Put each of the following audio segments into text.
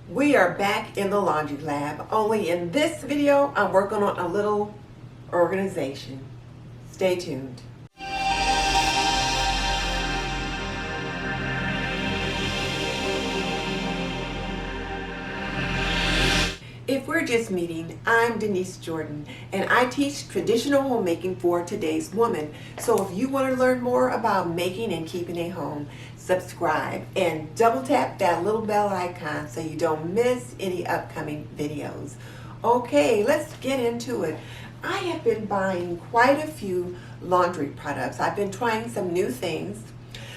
We are back in the laundry lab, only in this video I'm working on a little organization. Stay tuned. If we're just meeting, I'm Denise Jordan and I teach traditional homemaking for today's woman. So if you want to learn more about making and keeping a home, subscribe and double tap that little bell icon so you don't miss any upcoming videos. Okay, let's get into it. I have been buying quite a few laundry products. I've been trying some new things.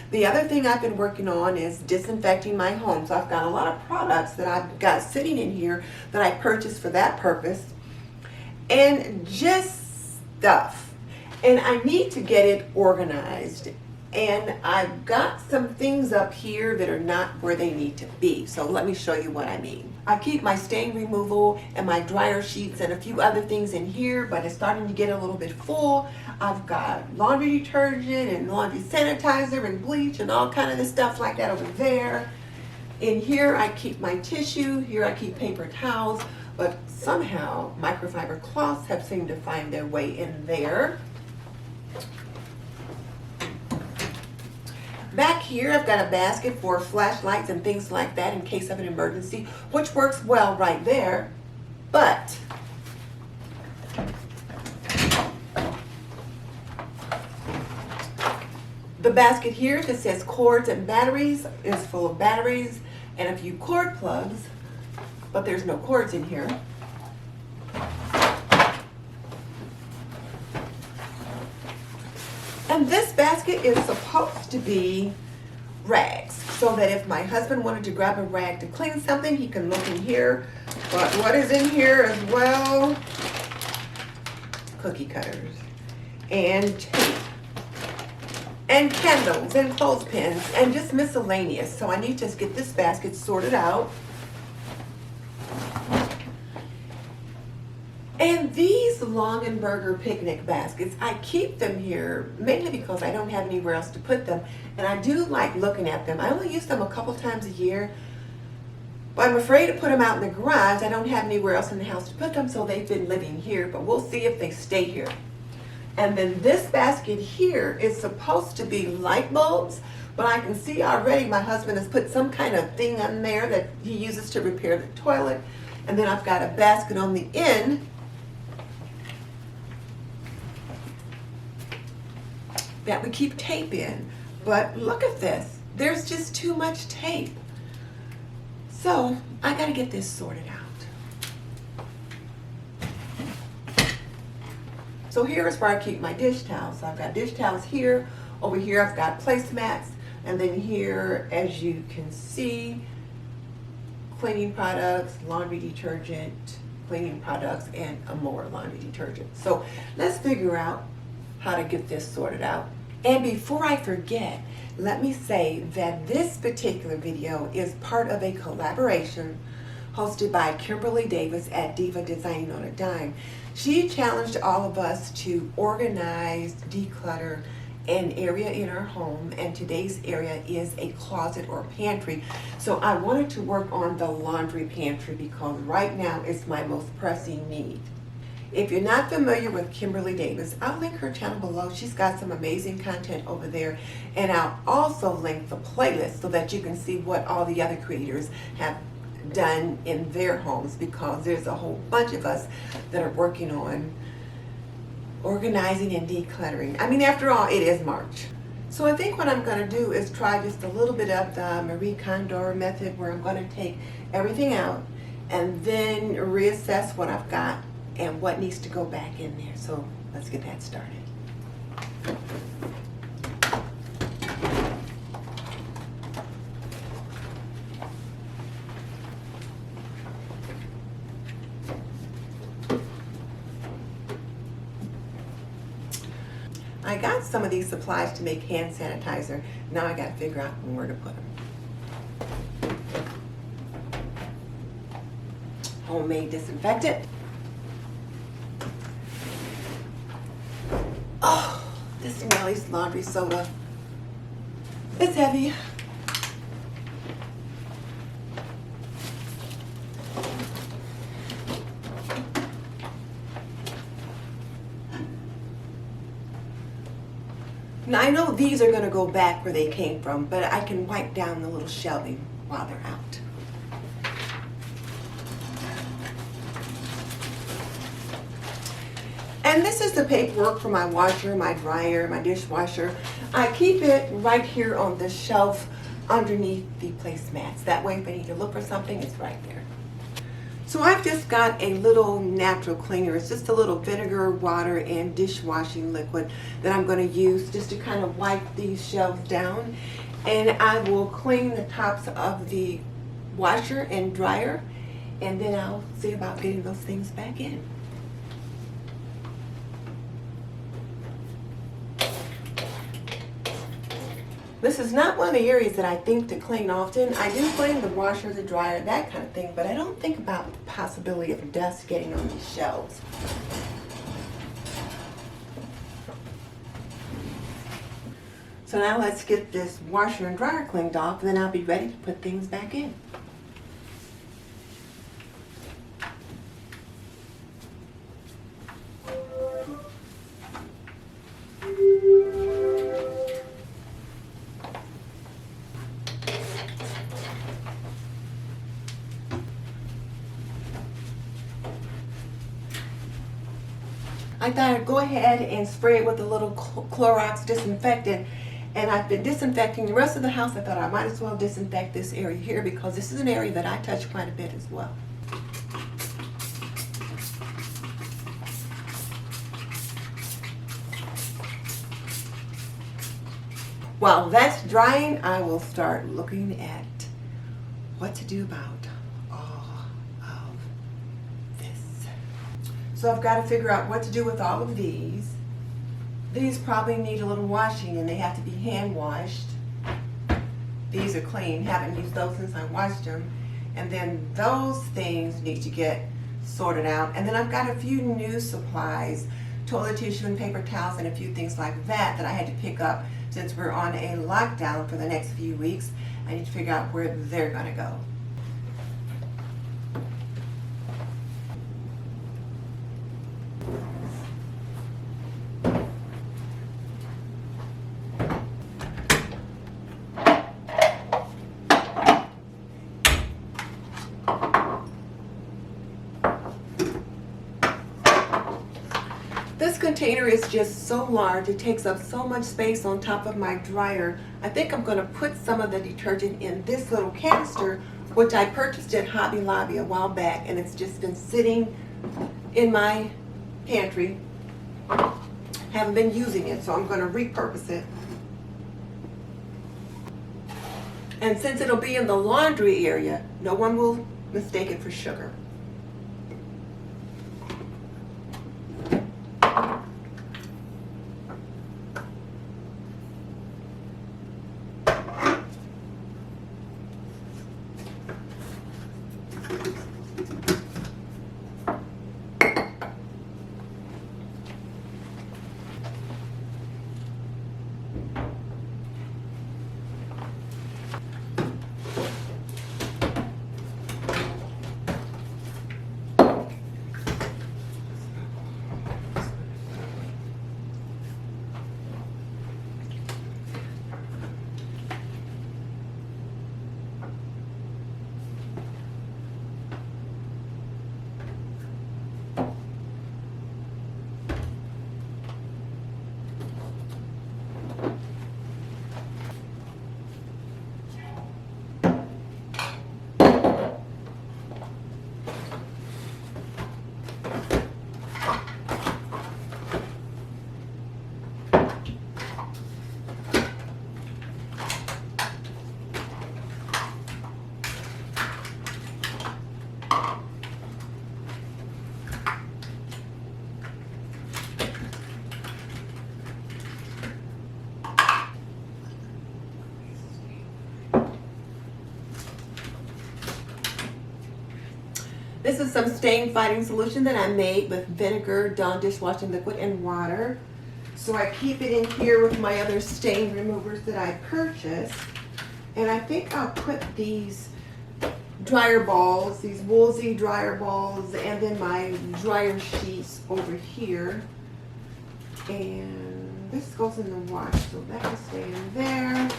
The other thing I've been working on is disinfecting my home. So I've got a lot of products that I've got sitting in here that I purchased for that purpose. And just stuff. And I need to get it organized. And I've got some things up here that are not where they need to be. So let me show you what I mean. I keep my stain removal and my dryer sheets and a few other things in here, but it's starting to get a little bit full. I've got laundry detergent and laundry sanitizer and bleach and all kind of this stuff like that over there. In here I keep my tissue, here I keep paper towels, but somehow microfiber cloths have seemed to find their way in there. Back here, I've got a basket for flashlights and things like that in case of an emergency, which works well right there. But the basket here that says cords and batteries is full of batteries and a few cord plugs, but there's no cords in here. And this basket is supposed to be rags, so that if my husband wanted to grab a rag to clean something, he can look in here. But what is in here as well? Cookie cutters and tape and candles and clothespins and just miscellaneous. So I need to get this basket sorted out. And these Longenberger picnic baskets, I keep them here mainly because I don't have anywhere else to put them. And I do like looking at them. I only use them a couple times a year, but I'm afraid to put them out in the garage. I don't have anywhere else in the house to put them, so they've been living here, but we'll see if they stay here. And then this basket here is supposed to be light bulbs, but I can see already my husband has put some kind of thing on there that he uses to repair the toilet. And then I've got a basket on the end that we keep tape in. But look at this, there's just too much tape. So I gotta get this sorted out. So here is where I keep my dish towels. So I've got dish towels here. Over here I've got placemats. And then here, as you can see, cleaning products, laundry detergent, cleaning products, and more laundry detergent. So let's figure out how to get this sorted out. And before I forget, let me say that this particular video is part of a collaboration hosted by Kimberly Davis at Diva Designing on a Dime. She challenged all of us to organize, declutter an area in our home, and today's area is a closet or pantry. So I wanted to work on the laundry pantry because right now it's my most pressing need. If you're not familiar with Kimberly Davis, I'll link her channel below. She's got some amazing content over there. And I'll also link the playlist so that you can see what all the other creators have done in their homes, because there's a whole bunch of us that are working on organizing and decluttering. I mean, after all, it is March. So I think what I'm going to do is try just a little bit of the Marie Kondo method, where I'm going to take everything out and then reassess what I've got and what needs to go back in there. So let's get that started. I got some of these supplies to make hand sanitizer. Now I got to figure out where to put them. Homemade disinfectant. Oh, this smelly laundry soda. It's heavy. Now I know these are going to go back where they came from, but I can wipe down the little shelving while they're out. And this is the paperwork for my washer, my dryer, my dishwasher. I keep it right here on the shelf underneath the placemats. That way if I need to look for something, it's right there. So I've just got a little natural cleaner. It's just a little vinegar, water, and dishwashing liquid that I'm going to use just to kind of wipe these shelves down. And I will clean the tops of the washer and dryer, and then I'll see about getting those things back in. This is not one of the areas that I think to clean often. I do clean the washer, the dryer, that kind of thing, but I don't think about the possibility of dust getting on these shelves. So now let's get this washer and dryer cleaned off, and then I'll be ready to put things back in. I thought I'd go ahead and spray it with a little Clorox disinfectant, and I've been disinfecting the rest of the house. I thought I might as well disinfect this area here because this is an area that I touch quite a bit as well. While that's drying, I will start looking at what to do about all of this. So I've got to figure out what to do with all of these. These probably need a little washing and they have to be hand washed. These are clean, haven't used those since I washed them. And then those things need to get sorted out. And then I've got a few new supplies, toilet tissue and paper towels and a few things like that I had to pick up since we're on a lockdown for the next few weeks. I need to figure out where they're gonna go. This container is just so large, it takes up so much space on top of my dryer. I think I'm going to put some of the detergent in this little canister, which I purchased at Hobby Lobby a while back, and it's just been sitting in my pantry. Haven't been using it, so I'm going to repurpose it. And since it'll be in the laundry area, no one will mistake it for sugar. This is some stain fighting solution that I made with vinegar, Dawn dishwashing liquid, and water. So I keep it in here with my other stain removers that I purchased. And I think I'll put these dryer balls, these Woolsey dryer balls, and then my dryer sheets over here. And This goes in the wash, so that can stay in there.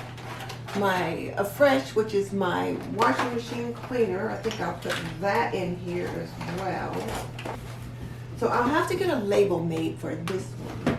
My Fresh, which is my washing machine cleaner, I think I'll put that in here as well. So I'll have to get a label made for this one.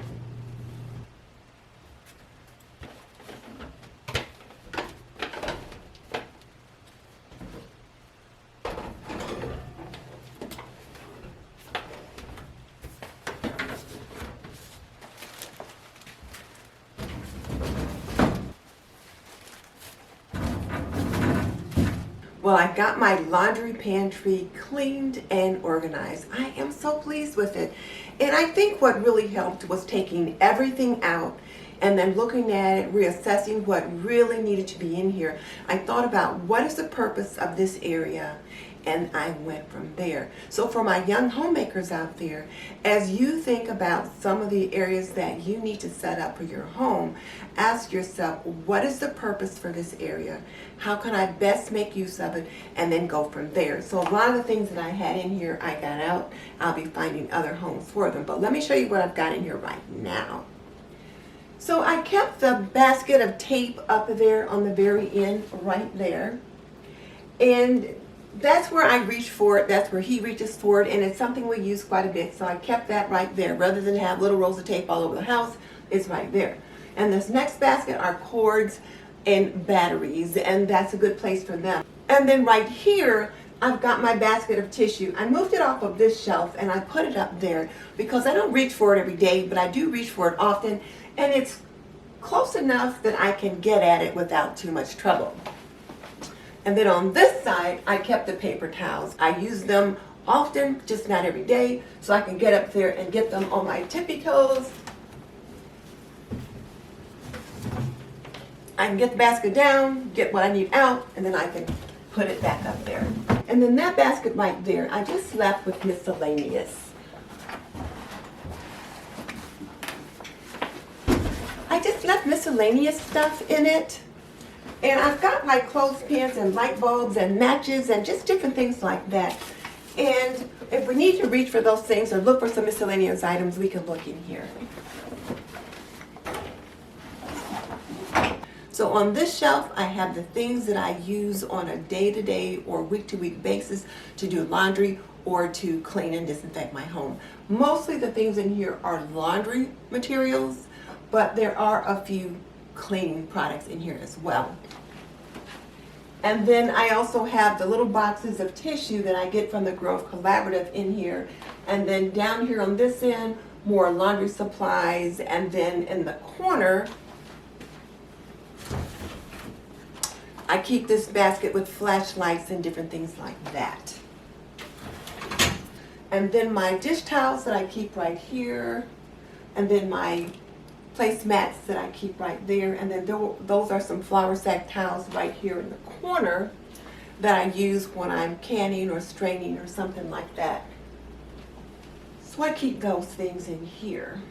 Well, I got my laundry pantry cleaned and organized. I am so pleased with it. And I think what really helped was taking everything out and then looking at it, reassessing what really needed to be in here. I thought about what is the purpose of this area, and I went from there. So for my young homemakers out there, as you think about some of the areas that you need to set up for your home, ask yourself, what is the purpose for this area? How can I best make use of it? And then go from there. So a lot of the things that I had in here, I got out. I'll be finding other homes for them. But let me show you what I've got in here right now. So I kept the basket of tape up there on the very end right there. And that's where I reach for it. That's where he reaches for it. And it's something we use quite a bit. So I kept that right there. Rather than have little rolls of tape all over the house, it's right there. And this next basket are cords and batteries. And that's a good place for them. And then right here, I've got my basket of tissue. I moved it off of this shelf and I put it up there because I don't reach for it every day, but I do reach for it often. And it's close enough that I can get at it without too much trouble. And then on this side, I kept the paper towels. I use them often, just not every day, so I can get up there and get them on my tippy toes. I can get the basket down, get what I need out, and then I can put it back up there. And then that basket right there, I just left with miscellaneous. I just left miscellaneous stuff in it. And I've got like clothespins and light bulbs and matches and just different things like that. And if we need to reach for those things or look for some miscellaneous items, we can look in here. So on this shelf, I have the things that I use on a day-to-day or week-to-week basis to do laundry or to clean and disinfect my home. Mostly the things in here are laundry materials, but there are a few cleaning products in here as well. And then I also have the little boxes of tissue that I get from the Grove Collaborative in here. And then down here on this end, more laundry supplies. And then in the corner, I keep this basket with flashlights and different things like that. And then my dish towels that I keep right here. And then my placemats that I keep right there, and then those are some flour sack towels right here in the corner that I use when I'm canning or straining or something like that. So I keep those things in here.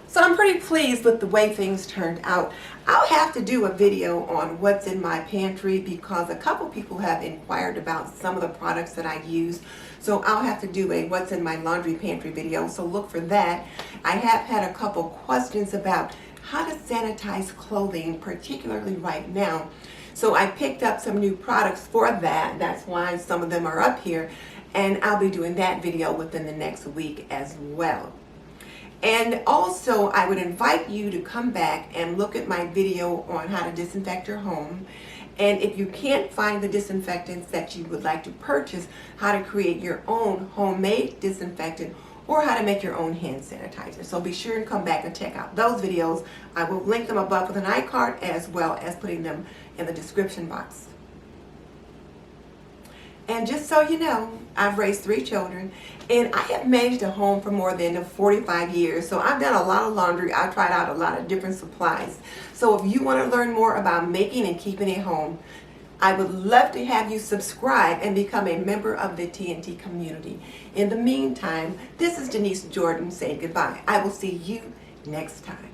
So I'm pretty pleased with the way things turned out. I'll have to do a video on what's in my pantry because a couple people have inquired about some of the products that I use. So I'll have to do a what's in my laundry pantry video, so look for that. I have had a couple questions about how to sanitize clothing, particularly right now. So I picked up some new products for that. That's why some of them are up here. And I'll be doing that video within the next week as well. And also, I would invite you to come back and look at my video on how to disinfect your home. And if you can't find the disinfectants that you would like to purchase, how to create your own homemade disinfectant or how to make your own hand sanitizer. So be sure and come back and check out those videos. I will link them above with an iCard as well as putting them in the description box. And just so you know, I've raised 3 children and I have managed a home for more than 45 years. So I've done a lot of laundry. I've tried out a lot of different supplies. So if you want to learn more about making and keeping a home, I would love to have you subscribe and become a member of the TNT community. In the meantime, this is Denise Jordan saying goodbye. I will see you next time.